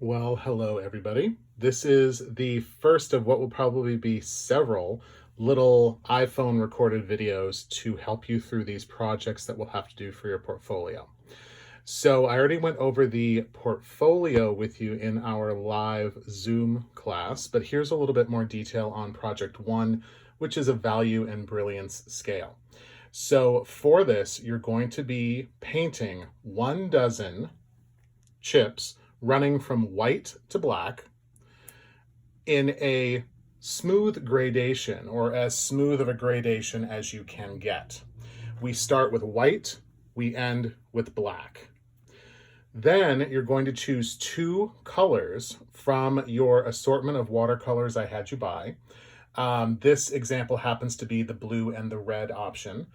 Well, hello everybody. This is the first of what will probably be several little iPhone recorded videos to help you through these projects that we'll have to do for your portfolio. So I already went over the portfolio with you in our live Zoom class, but here's a little bit more detail on project one, which is a value and brilliance scale. So for this, you're going to be painting 1 dozen chips running from white to black in a smooth gradation, or as smooth of a gradation as you can get. We start with white, we end with black. Then you're going to choose 2 colors from your assortment of watercolors I had you buy. This example happens to be the blue and the red option.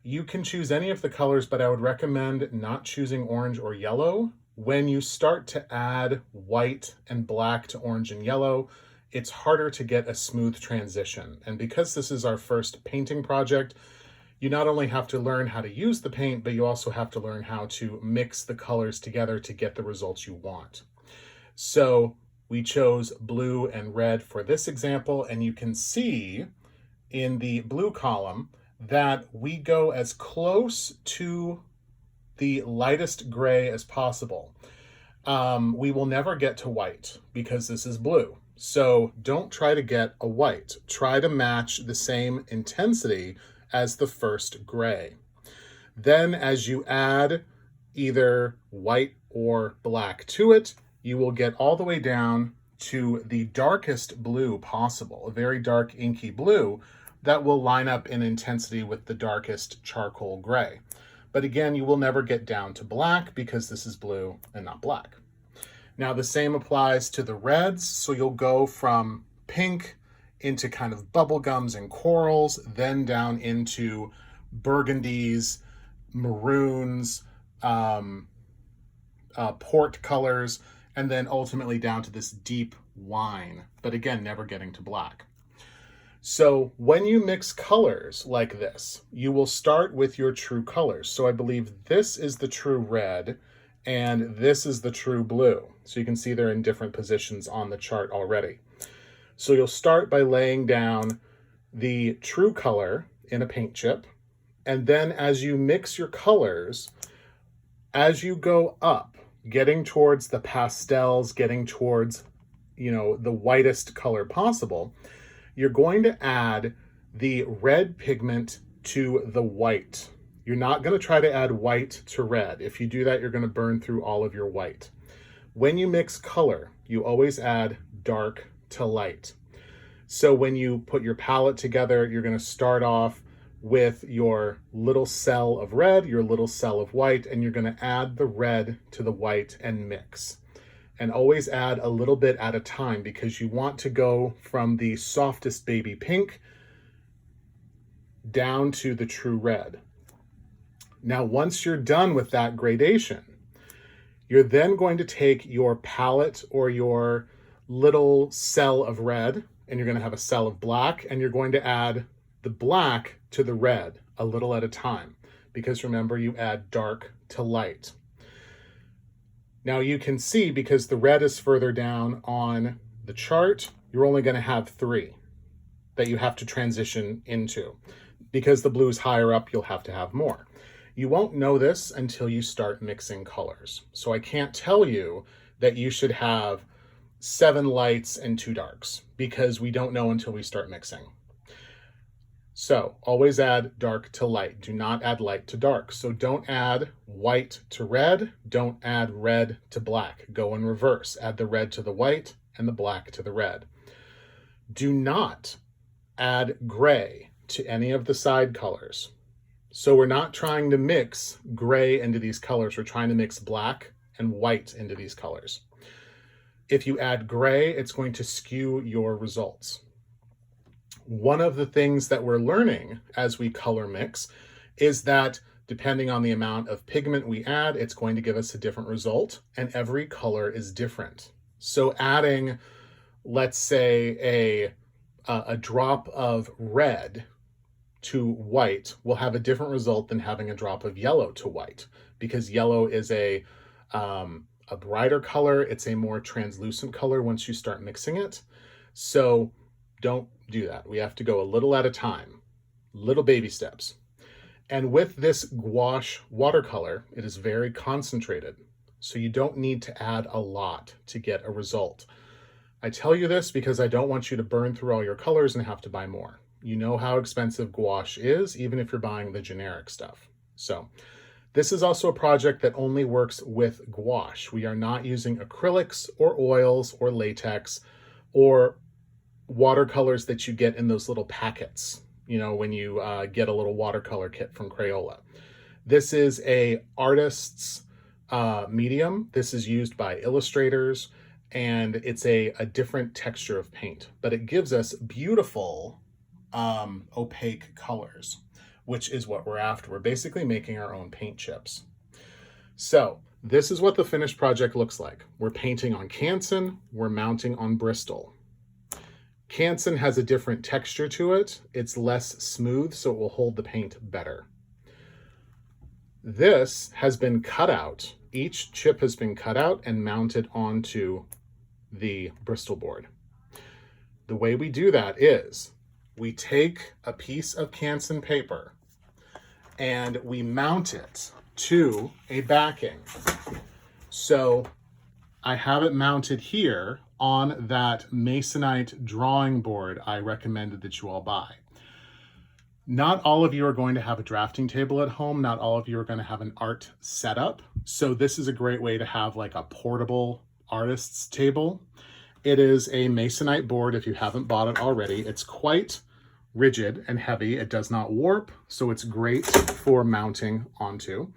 You can choose any of the colors, but I would recommend not choosing orange or yellow. When you start to add white and black to orange and yellow, it's harder to get a smooth transition. And because this is our first painting project, you not only have to learn how to use the paint, but you also have to learn how to mix the colors together to get the results you want. So we chose blue and red for this example, and you can see in the blue column that we go as close to the lightest gray as possible. We will never get to white because this is blue. So don't try to get a white. Try to match the same intensity as the first gray. Then as you add either white or black to it, you will get all the way down to the darkest blue possible, a very dark inky blue that will line up in intensity with the darkest charcoal gray. But again, you will never get down to black because this is blue and not black. Now the same applies to the reds. So you'll go from pink into kind of bubblegums and corals, then down into burgundies, maroons, port colors, and then ultimately down to this deep wine, but again, never getting to black. So when you mix colors like this, you will start with your true colors. So I believe this is the true red and this is the true blue. So you can see they're in different positions on the chart already. So you'll start by laying down the true color in a paint chip. And then as you mix your colors, as you go up, getting towards the pastels, getting towards, the whitest color possible, you're going to add the red pigment to the white. You're not going to try to add white to red. If you do that, you're going to burn through all of your white. When you mix color, you always add dark to light. So when you put your palette together, you're going to start off with your little cell of red, your little cell of white, and you're going to add the red to the white and mix. And always add a little bit at a time because you want to go from the softest baby pink down to the true red. Now, once you're done with that gradation, you're then going to take your palette or your little cell of red, and you're going to have a cell of black, and you're going to add the black to the red a little at a time, because remember, you add dark to light. Now you can see, because the red is further down on the chart, you're only going to have 3 that you have to transition into. Because the blue is higher up, you'll have to have more. You won't know this until you start mixing colors. So I can't tell you that you should have 7 lights and 2 darks, because we don't know until we start mixing. So always add dark to light. Do not add light to dark. So don't add white to red. Don't add red to black. Go in reverse. Add the red to the white and the black to the red. Do not add gray to any of the side colors. So we're not trying to mix gray into these colors. We're trying to mix black and white into these colors. If you add gray, it's going to skew your results. One of the things that we're learning as we color mix is that depending on the amount of pigment we add, it's going to give us a different result, and every color is different. So adding, let's say, a drop of red to white will have a different result than having a drop of yellow to white, because yellow is a a brighter color. It's a more translucent color once you start mixing it. So don't do that. We have to go a little at a time, little baby steps. And with this gouache watercolor, it is very concentrated. So you don't need to add a lot to get a result. I tell you this because I don't want you to burn through all your colors and have to buy more. You know how expensive gouache is, even if you're buying the generic stuff. So this is also a project that only works with gouache. We are not using acrylics or oils or latex or watercolors that you get in those little packets, you know, when you get a little watercolor kit from Crayola. This is a artist's medium. This is used by illustrators, and it's a different texture of paint, but it gives us beautiful opaque colors, which is what we're after. We're basically making our own paint chips. So this is what the finished project looks like. We're painting on Canson, we're mounting on Bristol. Canson has a different texture to it. It's less smooth, so it will hold the paint better. This has been cut out. Each chip has been cut out and mounted onto the Bristol board. The way we do that is we take a piece of Canson paper and we mount it to a backing. So I have it mounted here on that Masonite drawing board I recommended that you all buy. Not all of you are going to have a drafting table at home. Not all of you are going to have an art setup. So this is a great way to have like a portable artist's table. It is a Masonite board if you haven't bought it already. It's quite rigid and heavy. It does not warp, so it's great for mounting onto.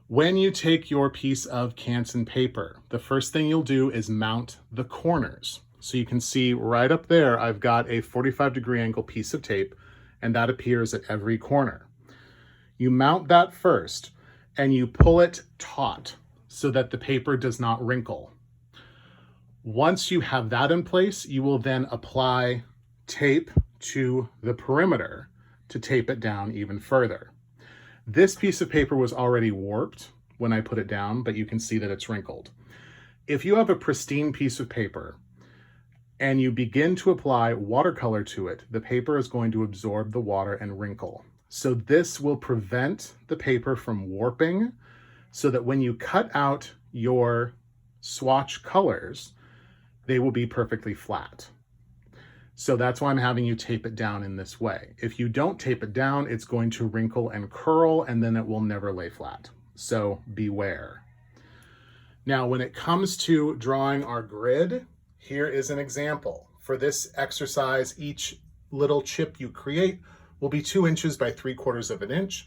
When you take your piece of Canson paper, the first thing you'll do is mount the corners. So you can see right up there, I've got a 45-degree angle piece of tape, and that appears at every corner. You mount that first, and you pull it taut so that the paper does not wrinkle. Once you have that in place, you will then apply tape to the perimeter to tape it down even further. This piece of paper was already warped when I put it down, but you can see that it's wrinkled. If you have a pristine piece of paper and you begin to apply watercolor to it, the paper is going to absorb the water and wrinkle. So this will prevent the paper from warping, so that when you cut out your swatch colors, they will be perfectly flat. So that's why I'm having you tape it down in this way. If you don't tape it down, it's going to wrinkle and curl, and then it will never lay flat. So beware. Now, when it comes to drawing our grid, here is an example. For this exercise, each little chip you create will be 2 inches by 3/4 of an inch,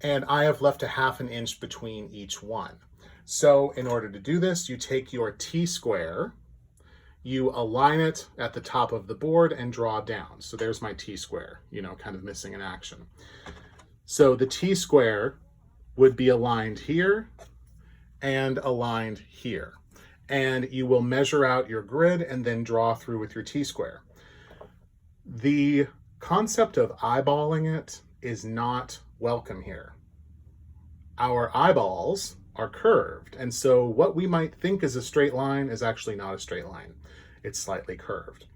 and I have left a 1/2 inch between each one. So in order to do this, you take your T-square, you align it at the top of the board and draw down. So there's my T-square, you know, kind of missing in action. So the T-square would be aligned here and aligned here. And you will measure out your grid and then draw through with your T-square. The concept of eyeballing it is not welcome here. Our eyeballs are curved, and so what we might think is a straight line is actually not a straight line. It's slightly curved.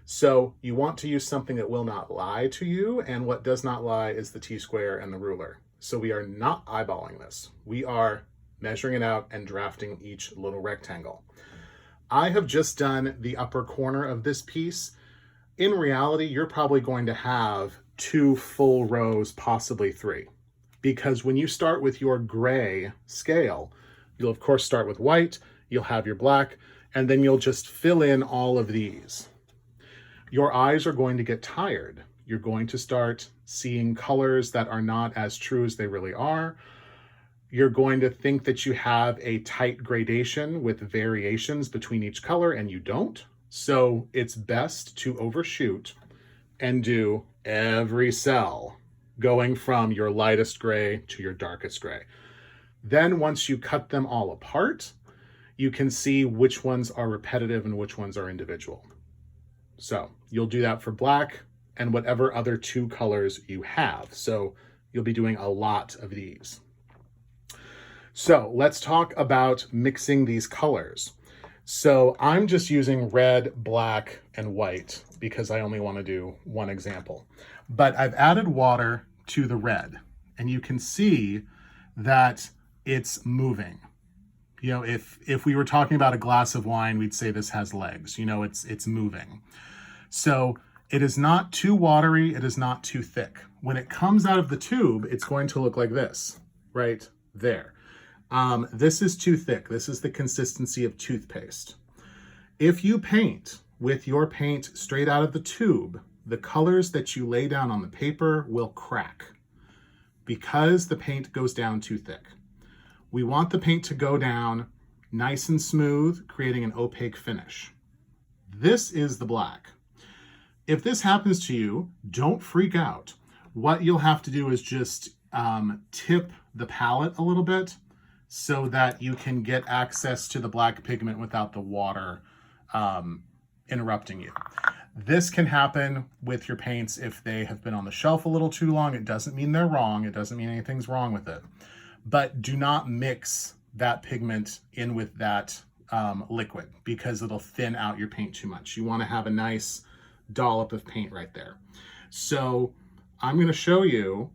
So you want to use something that will not lie to you, and what does not lie is the T-square and the ruler. So we are not eyeballing this. We are measuring it out and drafting each little rectangle. I have just done the upper corner of this piece. In reality, you're probably going to have 2 full rows, possibly 3. Because when you start with your gray scale, you'll of course start with white, you'll have your black, and then you'll just fill in all of these. Your eyes are going to get tired. You're going to start seeing colors that are not as true as they really are. You're going to think that you have a tight gradation with variations between each color, and you don't. So it's best to overshoot and do every cell going from your lightest gray to your darkest gray. Then once you cut them all apart, you can see which ones are repetitive and which ones are individual. So you'll do that for black and whatever other 2 colors you have. So you'll be doing a lot of these. So let's talk about mixing these colors. So I'm just using red, black, and white because I only want to do one example. But I've added water to the red, and you can see that it's moving. You know, if we were talking about a glass of wine, we'd say this has legs. You know, it's moving. So it is not too watery, it is not too thick. When it comes out of the tube, it's going to look like this, right there. This is too thick. This is the consistency of toothpaste. If you paint with your paint straight out of the tube, the colors that you lay down on the paper will crack because the paint goes down too thick. We want the paint to go down nice and smooth, creating an opaque finish. This is the black. If this happens to you, don't freak out. What you'll have to do is just tip the palette a little bit so that you can get access to the black pigment without the water interrupting you. This can happen with your paints if they have been on the shelf a little too long. It doesn't mean they're wrong. It doesn't mean anything's wrong with it. But do not mix that pigment in with that liquid because it'll thin out your paint too much. You want to have a nice dollop of paint right there. So I'm going to show you,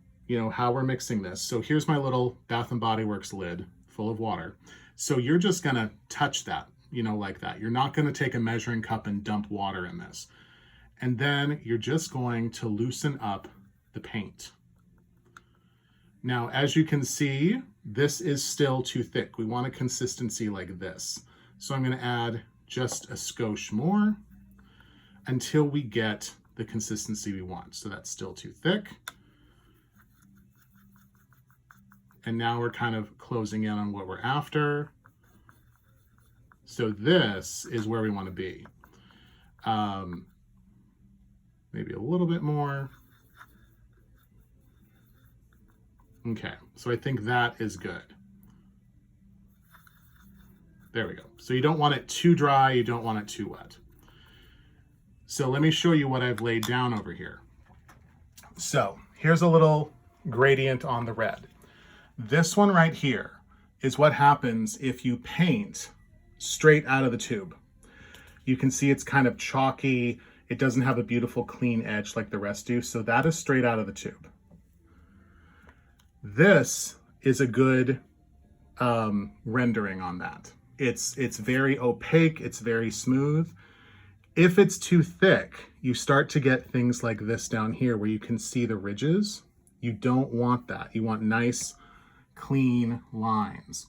how we're mixing this. So here's my little Bath & Body Works lid full of water. So you're just going to touch that, like that. You're not going to take a measuring cup and dump water in this. And then you're just going to loosen up the paint. Now, as you can see, this is still too thick. We want a consistency like this. So I'm going to add just a skosh more until we get the consistency we want. So that's still too thick. And now we're kind of closing in on what we're after. So this is where we want to be. Maybe a little bit more. Okay, so I think that is good. There we go. So you don't want it too dry, you don't want it too wet. So let me show you what I've laid down over here. So here's a little gradient on the red. This one right here is what happens if you paint straight out of the tube. You can see it's kind of chalky. It doesn't have a beautiful clean edge like the rest do. So that is straight out of the tube. This is a good rendering on that. It's very opaque, it's very smooth. If it's too thick, you start to get things like this down here where you can see the ridges. You don't want that. You want nice, clean lines.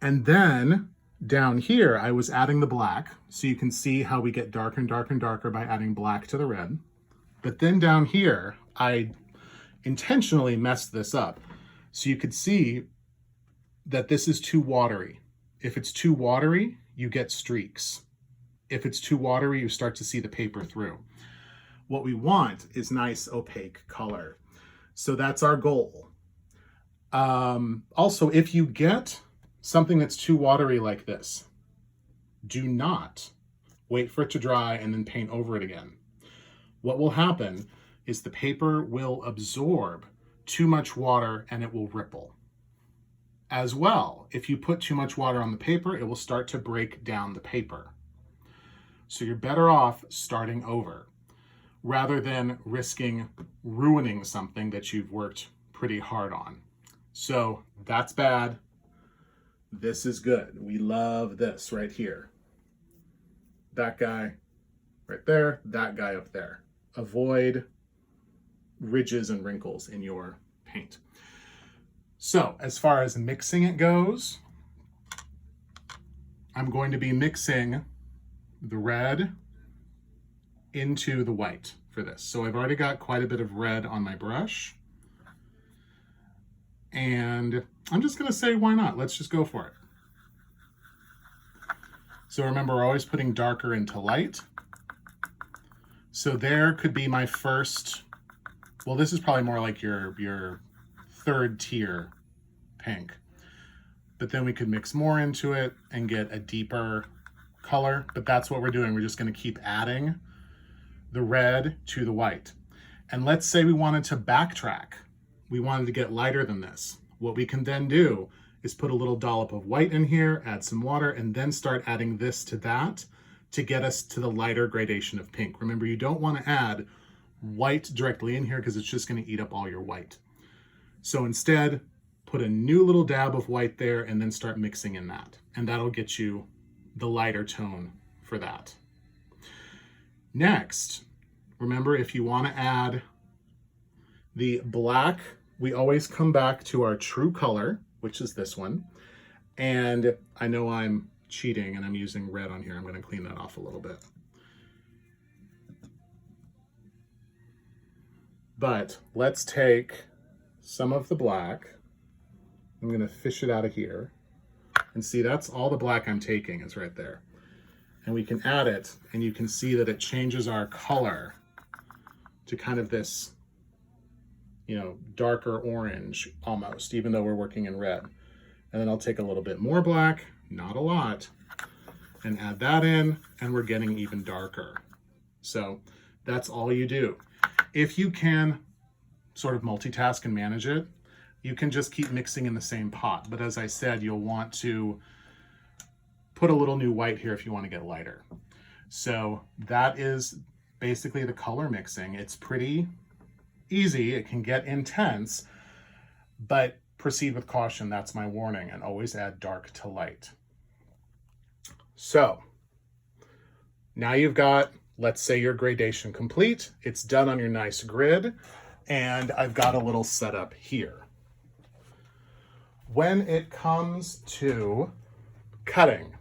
And then down here, I was adding the black, so you can see how we get darker and darker and darker by adding black to the red. But then down here, I intentionally messed this up so you could see that this is too watery. If it's too watery, you get streaks. If it's too watery, you start to see the paper through. What we want is nice opaque color. So that's our goal. Also, if you get something that's too watery like this, do not wait for it to dry and then paint over it again. What will happen is the paper will absorb too much water and it will ripple. As well, if you put too much water on the paper, it will start to break down the paper. So you're better off starting over rather than risking ruining something that you've worked pretty hard on. So that's bad. This is good. We love this right here. That guy right there, that guy up there. Avoid ridges and wrinkles in your paint. So as far as mixing it goes, I'm going to be mixing the red into the white for this. So I've already got quite a bit of red on my brush. And I'm just going to say, why not? Let's just go for it. So remember, we're always putting darker into light. So there could be my first, well, this is probably more like your third tier pink. But then we could mix more into it and get a deeper color. But that's what we're doing. We're just going to keep adding the red to the white. And let's say we wanted to backtrack. We wanted to get lighter than this. What we can then do is put a little dollop of white in here, add some water, and then start adding this to that to get us to the lighter gradation of pink. Remember, you don't want to add white directly in here because it's just going to eat up all your white. So instead, put a new little dab of white there and then start mixing in that. And that'll get you the lighter tone for that. Next, remember, if you want to add the black, we always come back to our true color, which is this one. And I know I'm cheating and I'm using red on here. I'm going to clean that off a little bit. But let's take some of the black. I'm going to fish it out of here. And see, that's all the black I'm taking is right there. And we can add it, and you can see that it changes our color to kind of this, you know, darker orange almost, even though we're working in red. And then I'll take a little bit more black, not a lot, and add that in, and we're getting even darker. So that's all you do. If you can sort of multitask and manage it, you can just keep mixing in the same pot. But as I said, you'll want to put a little new white here if you want to get lighter. So that is basically the color mixing. It's pretty easy. It can get intense, but proceed with caution. That's my warning. And always add dark to light. So now you've got, let's say, your gradation complete. It's done on your nice grid. And I've got a little setup here. When it comes to cutting,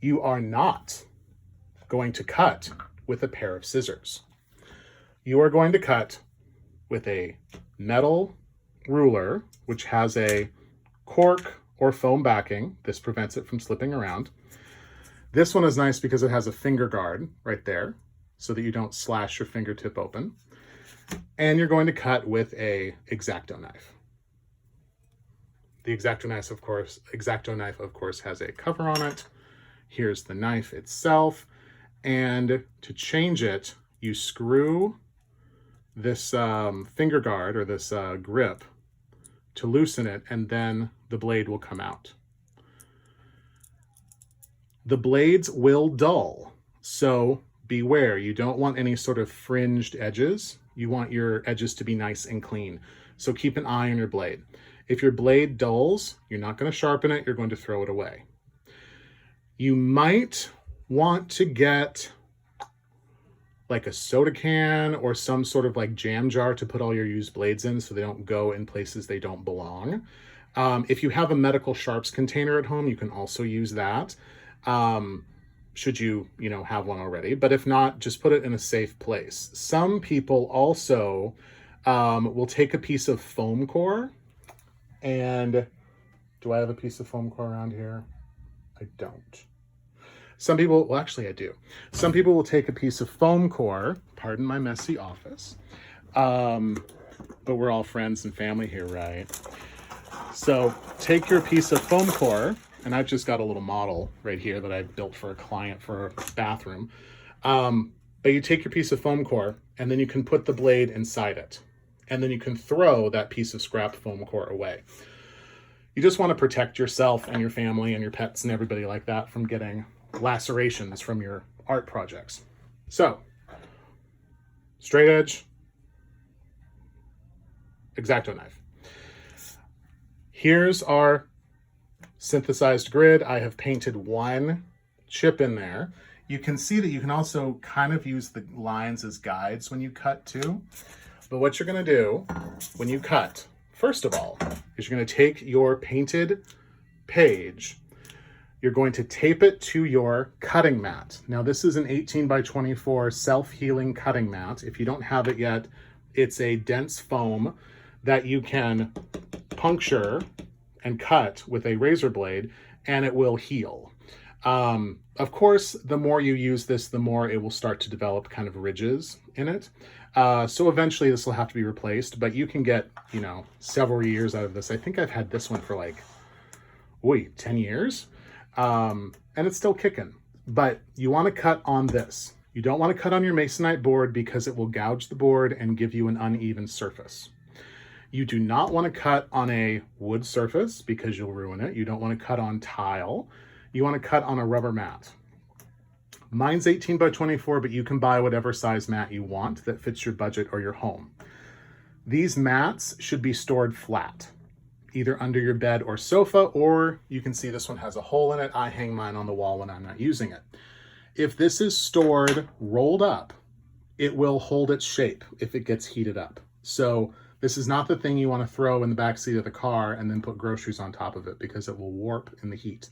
you are not going to cut with a pair of scissors. You are going to cut with a metal ruler, which has a cork or foam backing. This prevents it from slipping around. This one is nice because it has a finger guard right there so that you don't slash your fingertip open. And you're going to cut with a X-Acto knife. The X-Acto knife, of course, has a cover on it. Here's the knife itself. And to change it, you screw this finger guard or this grip to loosen it, and then the blade will come out. The blades will dull, so beware. You don't want any sort of fringed edges. You want your edges to be nice and clean. So keep an eye on your blade. If your blade dulls, you're not going to sharpen it, you're going to throw it away. You might want to get like a soda can or some sort of like jam jar to put all your used blades in so they don't go in places they don't belong. If you have a medical sharps container at home, you can also use that. Should you have one already, but if not, just put it in a safe place. Some people also will take a piece of foam core. And do I have a piece of foam core around here? I don't. Some people, well, actually I do. Some people will take a piece of foam core, pardon my messy office, but we're all friends and family here, right? So take your piece of foam core, and I've just got a little model right here that I built for a client for a bathroom. But you take your piece of foam core, and then you can put the blade inside it. And then you can throw that piece of scrap foam core away. You just want to protect yourself and your family and your pets and everybody like that from getting lacerations from your art projects. So, straight edge, X-Acto knife. Here's our synthesized grid. I have painted one chip in there. You can see that you can also kind of use the lines as guides when you cut too. But what you're going to do when you cut, first of all, is you're going to take your painted page, you're going to tape it to your cutting mat. Now, this is an 18 by 24 self-healing cutting mat. If you don't have it yet, it's a dense foam that you can puncture and cut with a razor blade, and it will heal. Of course, the more you use this, the more it will start to develop kind of ridges in it. So eventually this will have to be replaced, but you can get, several years out of this. I think I've had this one for 10 years. And it's still kicking, but you want to cut on this. You don't want to cut on your masonite board because it will gouge the board and give you an uneven surface. You do not want to cut on a wood surface because you'll ruin it. You don't want to cut on tile. You want to cut on a rubber mat. Mine's 18 by 24, but you can buy whatever size mat you want that fits your budget or your home. These mats should be stored flat, either under your bed or sofa, or you can see this one has a hole in it. I hang mine on the wall when I'm not using it. If this is stored rolled up, it will hold its shape if it gets heated up. So this is not the thing you want to throw in the back seat of the car and then put groceries on top of it because it will warp in the heat.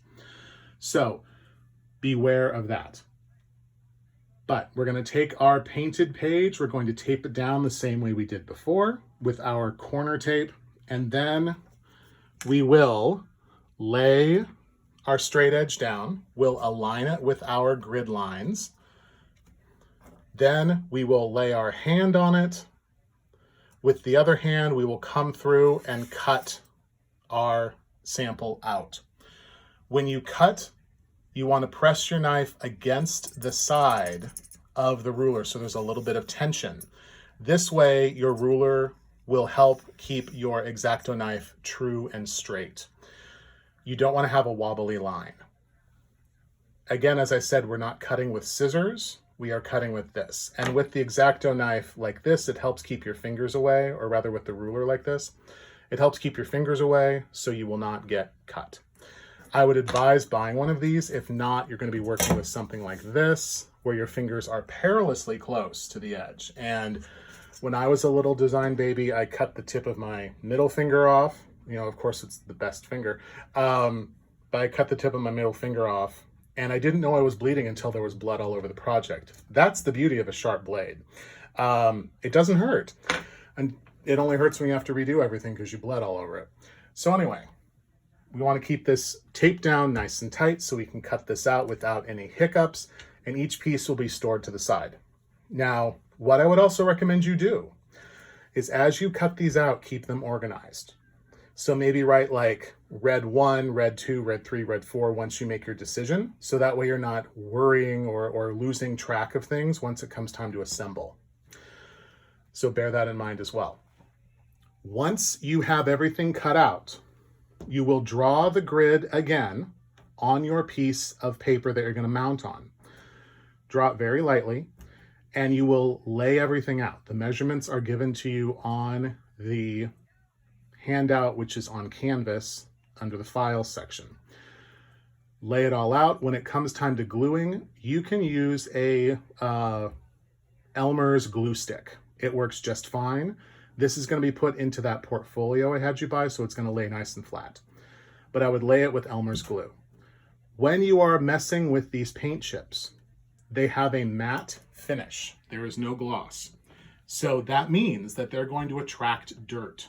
So beware of that. But we're going to take our painted page, we're going to tape it down the same way we did before with our corner tape, and then we will lay our straight edge down. We'll align it with our grid lines. Then we will lay our hand on it. With the other hand, we will come through and cut our sample out. When you cut, you want to press your knife against the side of the ruler so there's a little bit of tension. This way, your ruler will help keep your X-Acto knife true and straight. You don't want to have a wobbly line. Again, as I said, we're not cutting with scissors. We are cutting with this. And with the X-Acto knife like this, it helps keep your fingers away, or rather with the ruler like this, it helps keep your fingers away so you will not get cut. I would advise buying one of these. If not, you're going to be working with something like this, where your fingers are perilously close to the edge. And when I was a little design baby, I cut the tip of my middle finger off. You know, of course, it's the best finger. But I cut the tip of my middle finger off, and I didn't know I was bleeding until there was blood all over the project. That's the beauty of a sharp blade. It doesn't hurt. And it only hurts when you have to redo everything because you bled all over it. So anyway, we want to keep this taped down nice and tight so we can cut this out without any hiccups, and each piece will be stored to the side. Now, what I would also recommend you do is as you cut these out, keep them organized. So maybe write like red 1, red 2, red 3, red 4 once you make your decision. So that way you're not worrying or losing track of things once it comes time to assemble. So bear that in mind as well. Once you have everything cut out, you will draw the grid again on your piece of paper that you're going to mount on. Draw it very lightly, and you will lay everything out. The measurements are given to you on the handout, which is on Canvas under the Files section. Lay it all out. When it comes time to gluing, you can use a Elmer's glue stick. It works just fine. This is going to be put into that portfolio I had you buy, so it's going to lay nice and flat. But I would lay it with Elmer's glue. When you are messing with these paint chips, they have a matte finish. There is no gloss. So that means that they're going to attract dirt.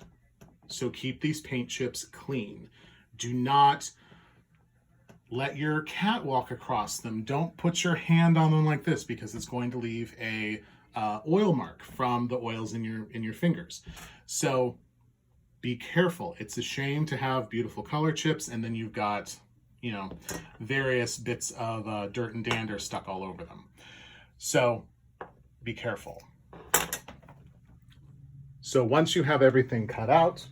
So keep these paint chips clean. Do not let your cat walk across them. Don't put your hand on them like this because it's going to leave a oil mark from the oils in your fingers. So be careful. It's a shame to have beautiful color chips and then you've got, you know, various bits of dirt and dander stuck all over them. So be careful. So once you have everything cut out,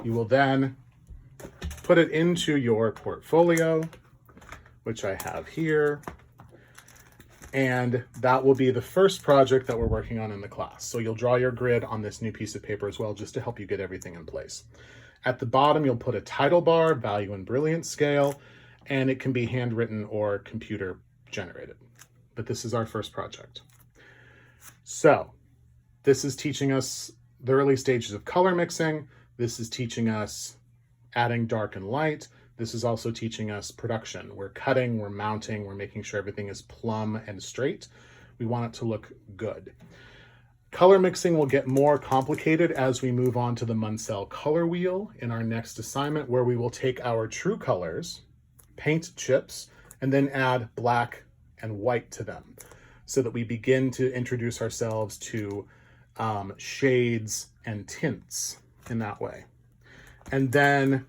you will then put it into your portfolio, which I have here. And that will be the first project that we're working on in the class. So you'll draw your grid on this new piece of paper as well, just to help you get everything in place. At the bottom, you'll put a title bar, value and brilliance scale, and it can be handwritten or computer generated. But this is our first project. So this is teaching us the early stages of color mixing. This is teaching us adding dark and light. This is also teaching us production. We're cutting, we're mounting, we're making sure everything is plumb and straight. We want it to look good. Color mixing will get more complicated as we move on to the Munsell color wheel in our next assignment, where we will take our true colors, paint chips, and then add black and white to them so that we begin to introduce ourselves to shades and tints in that way. And then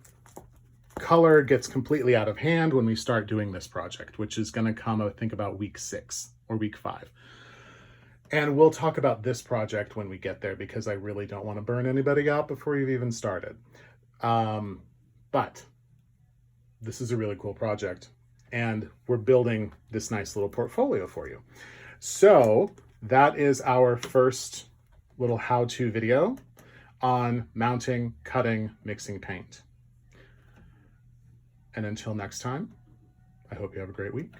color gets completely out of hand when we start doing this project, which is going to come, I think, about week 6 or week 5. And we'll talk about this project when we get there because I really don't want to burn anybody out before you've even started. But this is a really cool project and we're building this nice little portfolio for you. So that is our first little how-to video on mounting, cutting, mixing paint. And until next time, I hope you have a great week.